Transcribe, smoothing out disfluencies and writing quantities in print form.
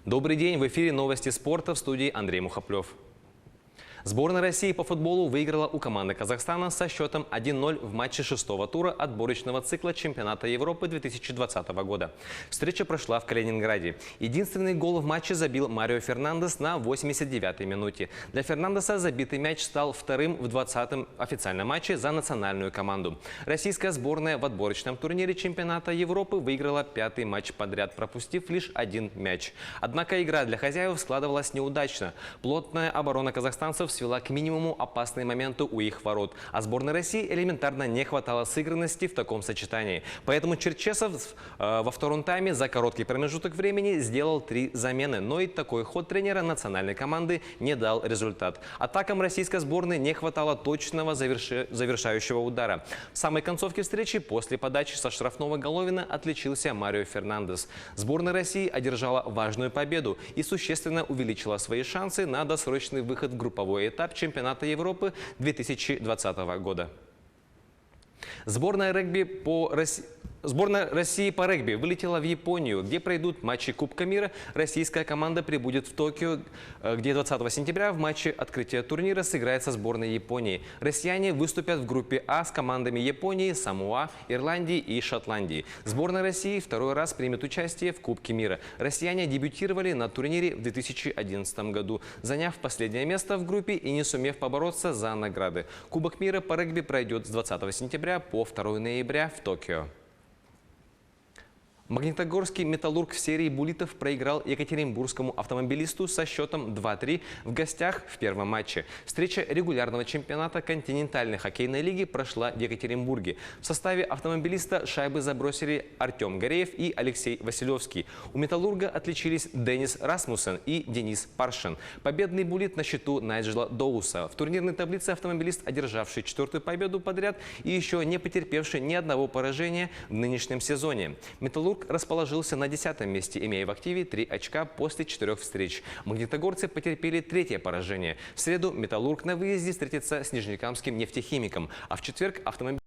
Добрый день, в эфире новости спорта, в студии Андрей Мухоплев. Сборная России по футболу выиграла у команды Казахстана со счетом 1-0 в матче шестого тура отборочного цикла чемпионата Европы 2020 года. Встреча прошла в Калининграде. Единственный гол в матче забил Марио Фернандес на 89-й минуте. Для Фернандеса забитый мяч стал вторым в 20-м официальном матче за национальную команду. Российская сборная в отборочном турнире чемпионата Европы выиграла пятый матч подряд, пропустив лишь один мяч. Однако игра для хозяев складывалась неудачно. Плотная оборона казахстанцев свела к минимуму опасные моменты у их ворот. А сборной России элементарно не хватало сыгранности в таком сочетании. Поэтому Черчесов во втором тайме за короткий промежуток времени сделал 3 замены. Но и такой ход тренера национальной команды не дал результат. Атакам российской сборной не хватало точного завершающего удара. В самой концовке встречи после подачи со штрафного Головина отличился Марио Фернандес. Сборная России одержала важную победу и существенно увеличила свои шансы на досрочный выход в групповой этап чемпионата Европы 2020 года. Сборная России по регби вылетела в Японию, где пройдут матчи Кубка мира. Российская команда прибудет в Токио, где 20 сентября в матче открытия турнира сыграет со сборной Японии. Россияне выступят в группе А с командами Японии, Самоа, Ирландии и Шотландии. Сборная России второй раз примет участие в Кубке мира. Россияне дебютировали на турнире в 2011 году, заняв последнее место в группе и не сумев побороться за награды. Кубок мира по регби пройдет с 20 сентября по 2 ноября в Токио. Магнитогорский «Металлург» в серии буллитов проиграл екатеринбургскому автомобилисту со счетом 2-3 в гостях в первом матче. Встреча регулярного чемпионата континентальной хоккейной лиги прошла в Екатеринбурге. В составе автомобилиста шайбы забросили Артем Гореев и Алексей Василевский. У «Металлурга» отличились Денис Расмуссен и Денис Паршин. Победный буллит на счету Найджела Доуса. В турнирной таблице автомобилист, одержавший 4-ю победу подряд и еще не потерпевший ни одного поражения в нынешнем сезоне. «Металлург» расположился на 10-м месте, имея в активе 3 очка после 4 встреч. Магнитогорцы потерпели 3-е поражение. В среду «Металлург» на выезде встретится с нижнекамским нефтехимиком, а в четверг автомобиль